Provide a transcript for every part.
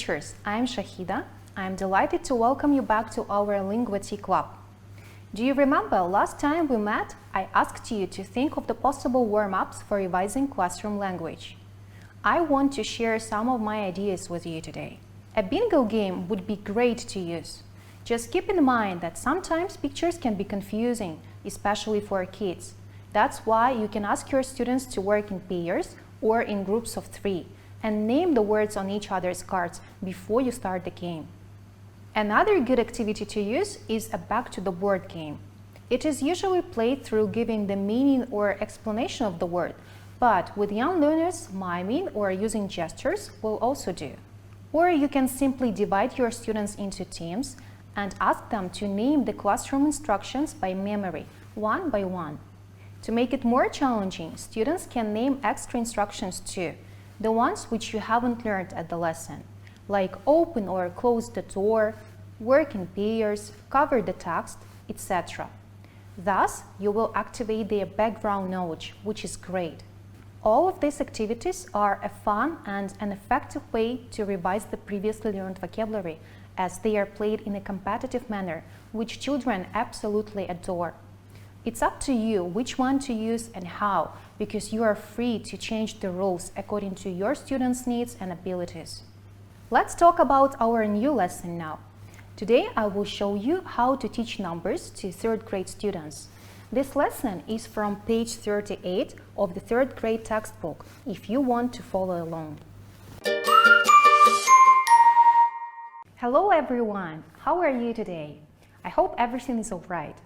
teachers, I'm Shahida. I'm delighted to welcome you back to our Linguistic Club. Do you remember last time we met, I asked you to think of the possible warm-ups for revising classroom language. I want to share some of my ideas with you today. A bingo game would be great to use. Just keep in mind that sometimes pictures can be confusing, especially for kids. That's why you can ask your students to work in pairs or in groups of 3 and name the words on each other's cards before you start the game. Another good activity to use is a back to the word game. It is usually played through giving the meaning or explanation of the word, but with young learners, miming or using gestures will also do. Or you can simply divide your students into teams and ask them to name the classroom instructions by memory, one by one. To make it more challenging, students can name extra instructions too, the ones which you haven't learned at the lesson, like open or close the door, work in pairs, cover the text, etc. Thus, you will activate their background knowledge, which is great. All of these activities are a fun and an effective way to revise the previously learned vocabulary, as they are played in a competitive manner, which children absolutely adore. It's up to you which one to use and how, because you are free to change the rules according to your students' needs and abilities. Let's talk about our new lesson now. Today I will show you how to teach numbers to 3rd grade students. This lesson is from page 38 of the 3rd grade textbook, if you want to follow along. Hello everyone, how are you today? I hope everything is alright.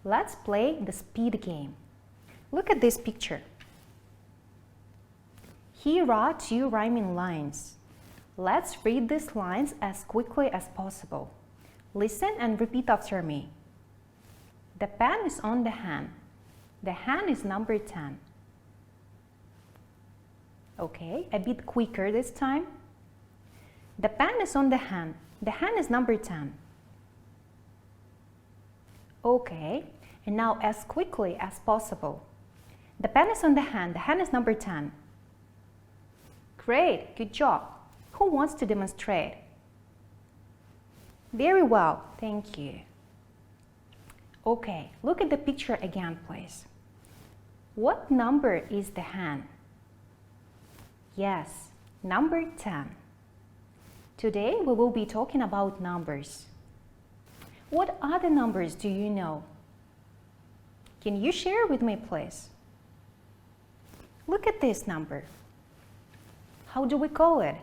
Let's play the speed game. Look at this picture. Here are 2 rhyming lines. Let's read these lines as quickly as possible. Listen and repeat after me. The pen is on the hand. The hand is number 10. Okay, a bit quicker this time. The pen is on the hand. The hand is number 10. Okay, and now as quickly as possible. The pen is on the hand is number 10. Great, good job. Who wants to demonstrate? Very well, thank you. Okay, look at the picture again, please. What number is the hand? Yes, number 10. Today we will be talking about numbers. What other numbers do you know? Can you share with me, please? Look at this number. How do we call it?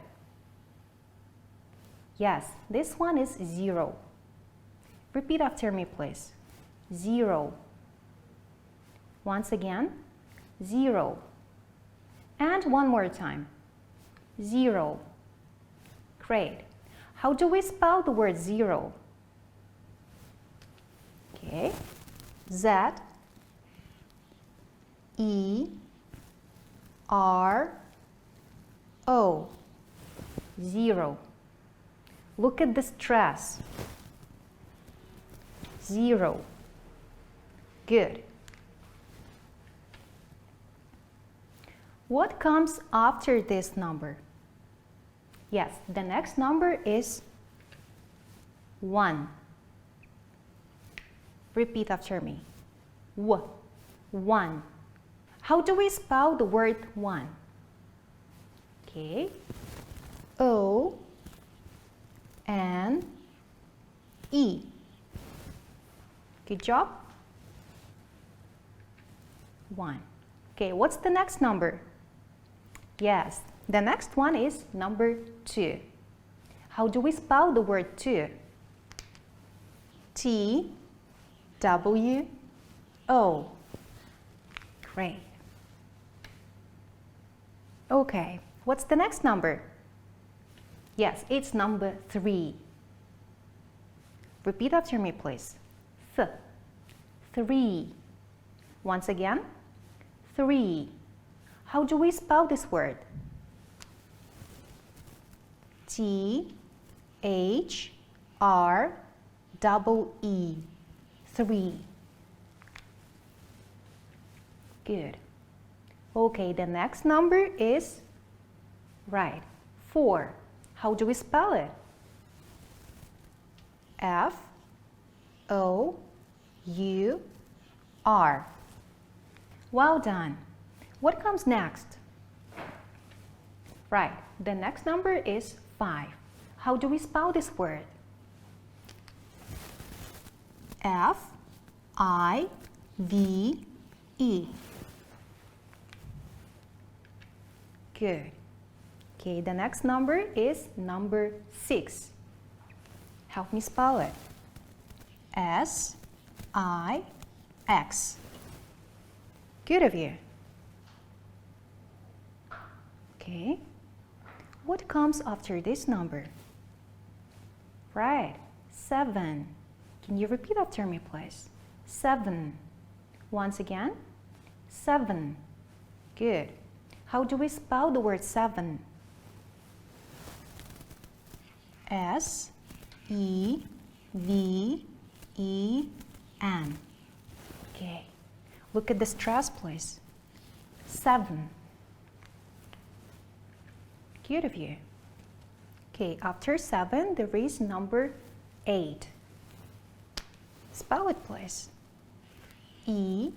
Yes, this one is 0. Repeat after me, please. 0. Once again, 0. And one more time. 0. Great. How do we spell the word 0? Okay. Z E R O. 0. Look at the stress. 0. Good. What comes after this number? Yes, the next number is 1. Repeat after me. 1. How do we spell the word 1? Okay. O N E. Good job. 1. Okay, what's the next number? Yes, the next one is number 2. How do we spell the word 2? T W O. Great. Okay, what's the next number? Yes, it's number 3. Repeat after me, please. 3. Once again, 3. How do we spell this word? T H R E. 3. Good. Okay, the next number is, right, 4. How do we spell it? F-O-U-R. Well done. What comes next? Right, the next number is 5. How do we spell this word? F-I-V-E. Good. Okay, the next number is number 6. Help me spell it. S-I-X. Good of you. Okay. What comes after this number? Right, 7. Can you repeat after me, please? 7. Once again, 7. Good. How do we spell the word 7? S-E-V-E-N. Okay. Look at the stress, please. 7. Good of you. Okay, after 7, there is number 8. Spell it, please. E-I-G-H-T.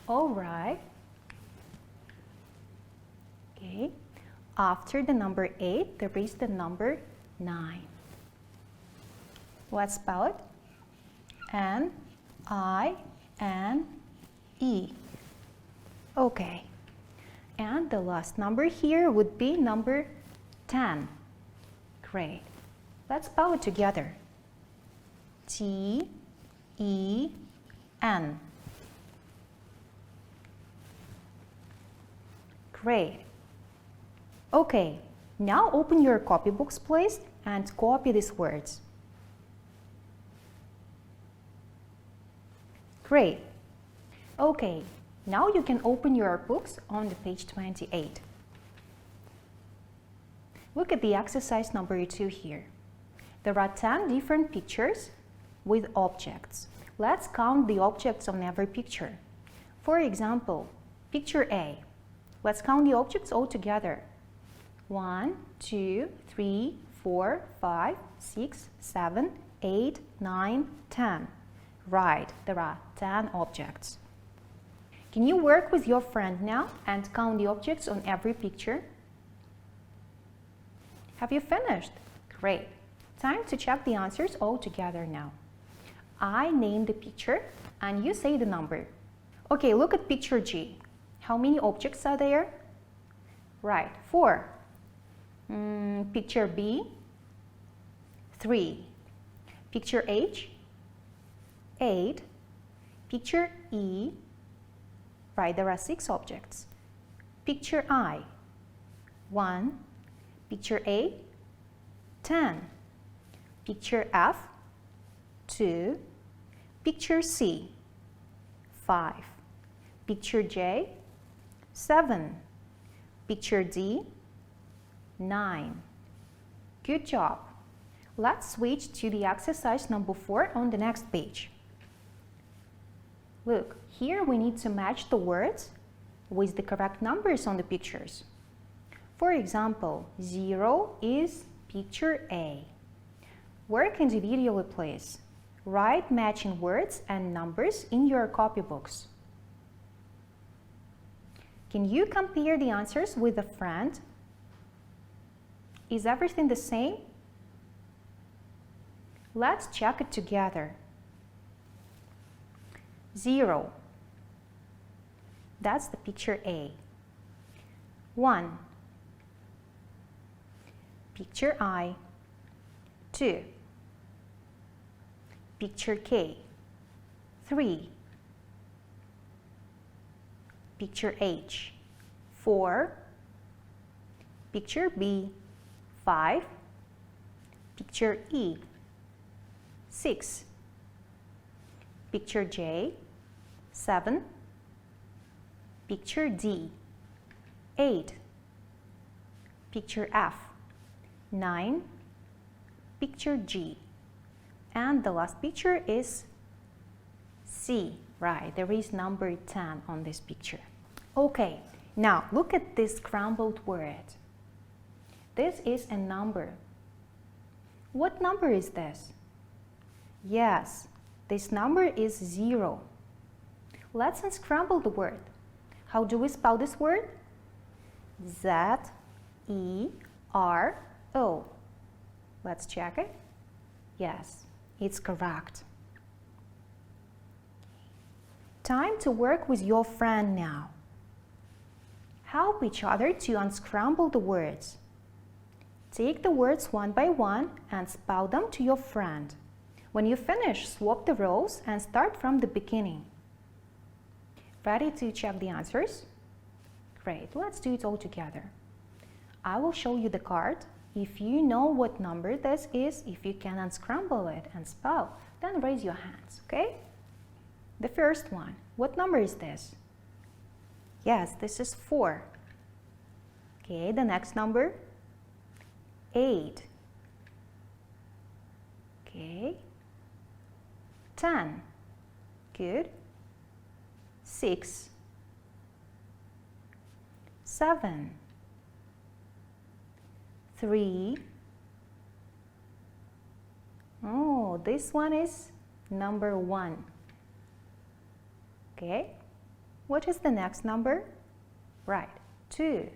All right. Okay. After the number 8, there is the number 9. Let's spell it. N-I-N-E. Okay. And the last number here would be number 10. Great. Let's spell it together. T-E-N. Great. Okay, now open your copybooks, please, and copy these words. Great. Okay, now you can open your books on the page 28. Look at the exercise number 2 here. There are 10 different pictures with objects. Let's count the objects on every picture. For example, picture A. Let's count the objects all together. 1, 2, 3, 4, 5, 6, 7, 8, 9, 10. Right, there are 10 objects. Can you work with your friend now and count the objects on every picture? Have you finished? Great. Time to check the answers all together now. I name the picture and you say the number. Okay, look at picture G. How many objects are there? Right, 4. Picture B, 3. Picture H, 8. Picture E, right, there are 6 objects. Picture I, 1. Picture A, 10. Picture F, 2. Picture C, 5. Picture J, 7. Picture D, 9. Good job. Let's switch to the exercise number 4 on the next page. Look, here we need to match the words with the correct numbers on the pictures. For example, 0 is picture A. Work individually, please. Write matching words and numbers in your copybooks. Can you compare the answers with a friend? Is everything the same? Let's check it together. 0. That's the picture A. 1. Picture I. 2. Picture K. 3. Picture H. 4. Picture B. 5. Picture E. 6. Picture J. 7. Picture D. 8. Picture F. 9. Picture G. And the last picture is C. Right, there is number 10 on this picture. Okay, Now, look at this scrambled word. This is a number. What number is this? Yes, this number is 0. Let's unscramble the word. How do we spell this word? Z-E-R-O. Let's check it. Yes, it's correct. Time to work with your friend now. Help each other to unscramble the words. Take the words one by one and spell them to your friend. When you finish, swap the rows and start from the beginning. Ready to check the answers? Great, let's do it all together. I will show you the card. If you know what number this is, if you can unscramble it and spell, then raise your hands, okay? The first one, what number is this? Yes, this is 4. Okay, the next number? 8. Okay. 10. Good. 6. 7. 3. Oh, this one is number 1. Okay. What is the next number? Right, 2.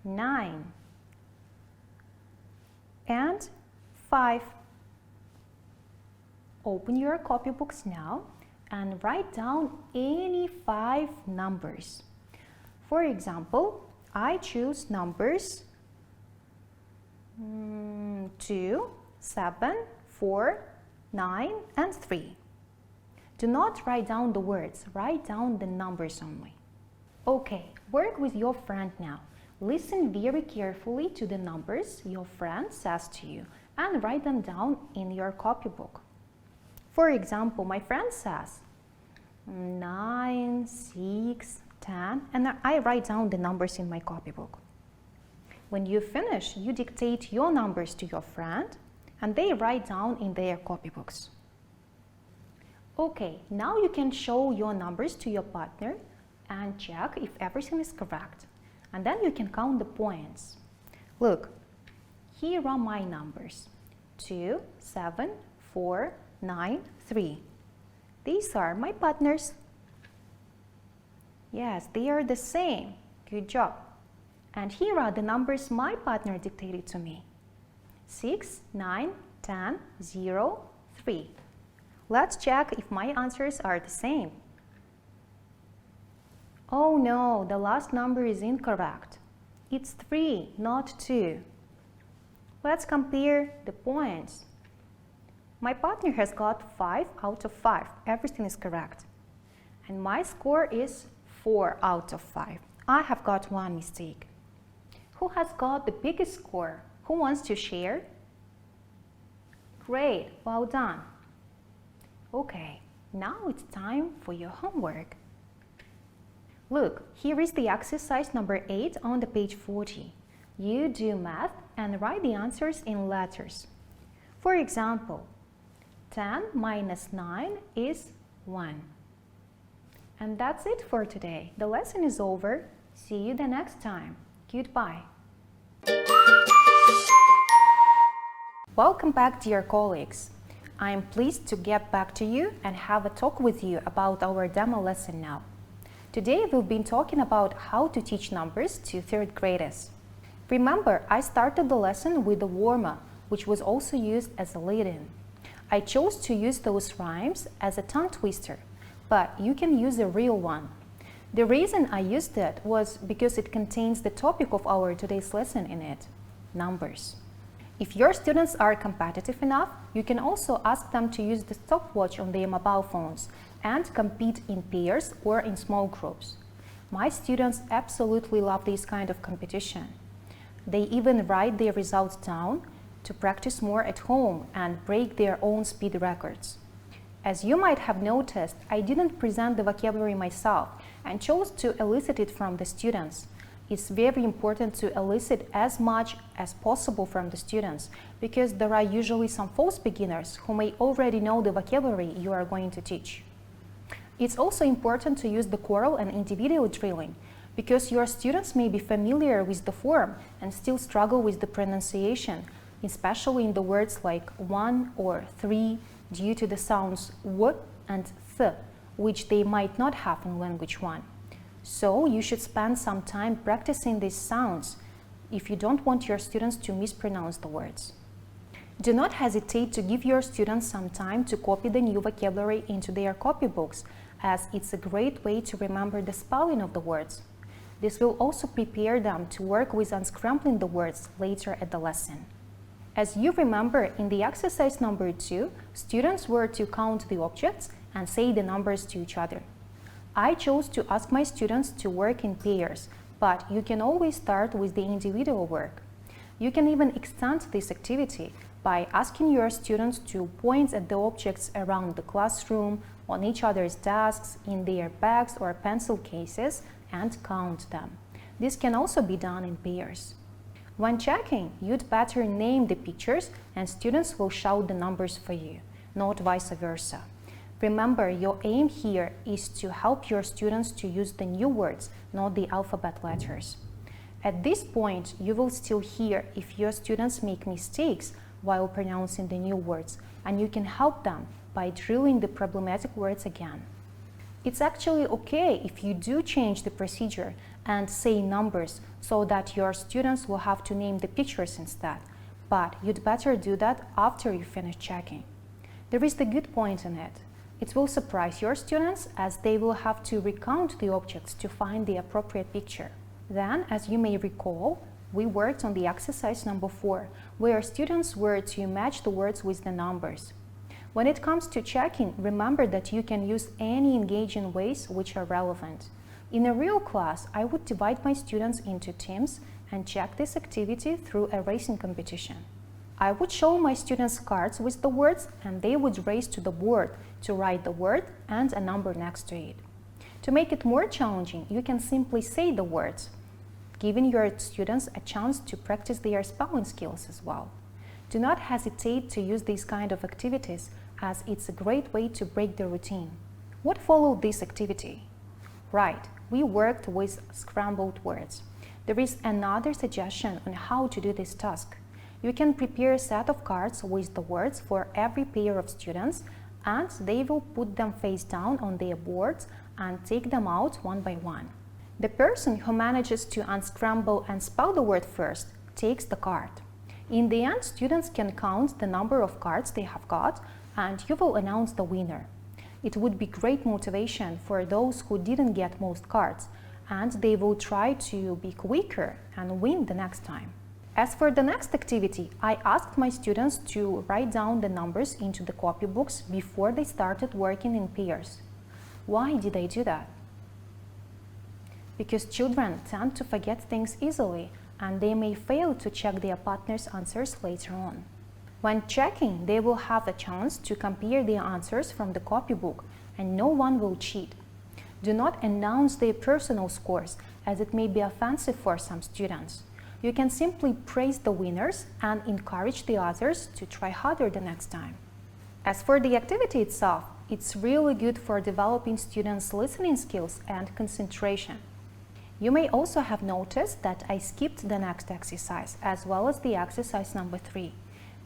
9. And 5. Open your copybooks now and write down any 5 numbers. For example, I choose numbers 2, 7, 4, 9, and 3. Do not write down the words, write down the numbers only. Okay, work with your friend now. Listen very carefully to the numbers your friend says to you and write them down in your copybook. For example, my friend says 9, 6, 10, and I write down the numbers in my copybook. When you finish, you dictate your numbers to your friend and they write down in their copybooks. Okay, now you can show your numbers to your partner and check if everything is correct. And then you can count the points. Look, here are my numbers. 2, 7, 4, 9, 3. These are my partners. Yes, they are the same. Good job. And here are the numbers my partner dictated to me. 6, 9, 10, 0, 3. Let's check if my answers are the same. Oh no, the last number is incorrect. It's 3, not 2. Let's compare the points. My partner has got 5 out of 5. Everything is correct. And my score is 4 out of 5. I have got one mistake. Who has got the biggest score? Who wants to share? Great, well done. Okay, now it's time for your homework. Look, here is the exercise number 8 on the page 40. You do math and write the answers in letters. For example, 10 minus 9 is 1. And that's it for today. The lesson is over. See you the next time. Goodbye. Welcome back, dear colleagues. I am pleased to get back to you and have a talk with you about our demo lesson now. Today we've been talking about how to teach numbers to 3rd graders. Remember, I started the lesson with the warm-up, which was also used as a lead-in. I chose to use those rhymes as a tongue twister, but you can use a real one. The reason I used it was because it contains the topic of our today's lesson in it, numbers. If your students are competitive enough, you can also ask them to use the stopwatch on their mobile phones and compete in pairs or in small groups. My students absolutely love this kind of competition. They even write their results down to practice more at home and break their own speed records. As you might have noticed, I didn't present the vocabulary myself and chose to elicit it from the students. It's very important to elicit as much as possible from the students because there are usually some false beginners who may already know the vocabulary you are going to teach. It's also important to use the choral and individual drilling, because your students may be familiar with the form and still struggle with the pronunciation, especially in the words like one or three, due to the sounds w and th, which they might not have in language 1. So you should spend some time practicing these sounds if you don't want your students to mispronounce the words. Do not hesitate to give your students some time to copy the new vocabulary into their copybooks, as it's a great way to remember the spelling of the words. This will also prepare them to work with unscrambling the words later at the lesson. As you remember, in the exercise number 2, students were to count the objects and say the numbers to each other. I chose to ask my students to work in pairs, but you can always start with the individual work. You can even extend this activity by asking your students to point at the objects around the classroom, on each other's desks, in their bags or pencil cases, and count them. This can also be done in pairs. When checking, you'd better name the pictures and students will shout the numbers for you, not vice versa. Remember, your aim here is to help your students to use the new words, not the alphabet letters. At this point, you will still hear if your students make mistakes while pronouncing the new words, and you can help them by drilling the problematic words again. It's actually okay if you do change the procedure and say numbers so that your students will have to name the pictures instead, but you'd better do that after you finish checking. There is the good point in it. It will surprise your students as they will have to recount the objects to find the appropriate picture. Then, as you may recall, we worked on the exercise number 4, where students were to match the words with the numbers. When it comes to checking, remember that you can use any engaging ways which are relevant. In a real class, I would divide my students into teams and check this activity through a racing competition. I would show my students cards with the words and they would race to the board to write the word and a number next to it. To make it more challenging, you can simply say the words, giving your students a chance to practice their spelling skills as well. Do not hesitate to use these kind of activities, as it's a great way to break the routine. What followed this activity? Right, we worked with scrambled words. There is another suggestion on how to do this task. You can prepare a set of cards with the words for every pair of students, and they will put them face down on their boards and take them out one by one. The person who manages to unscramble and spell the word first takes the card. In the end, students can count the number of cards they have got, and you will announce the winner. It would be great motivation for those who didn't get most cards, and they will try to be quicker and win the next time. As for the next activity, I asked my students to write down the numbers into the copybooks before they started working in pairs. Why did I do that? Because children tend to forget things easily, and they may fail to check their partner's answers later on. When checking, they will have a chance to compare their answers from the copybook, and no one will cheat. Do not announce their personal scores, as it may be offensive for some students. You can simply praise the winners and encourage the others to try harder the next time. As for the activity itself, it's really good for developing students' listening skills and concentration. You may also have noticed that I skipped the next exercise, as well as the exercise number 3.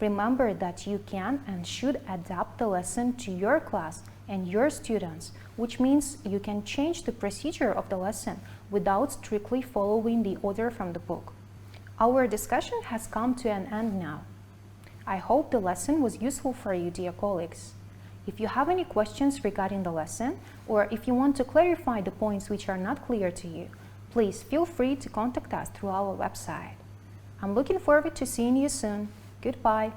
Remember that you can and should adapt the lesson to your class and your students, which means you can change the procedure of the lesson without strictly following the order from the book. Our discussion has come to an end now. I hope the lesson was useful for you, dear colleagues. If you have any questions regarding the lesson, or if you want to clarify the points which are not clear to you, please feel free to contact us through our website. I'm looking forward to seeing you soon. Goodbye.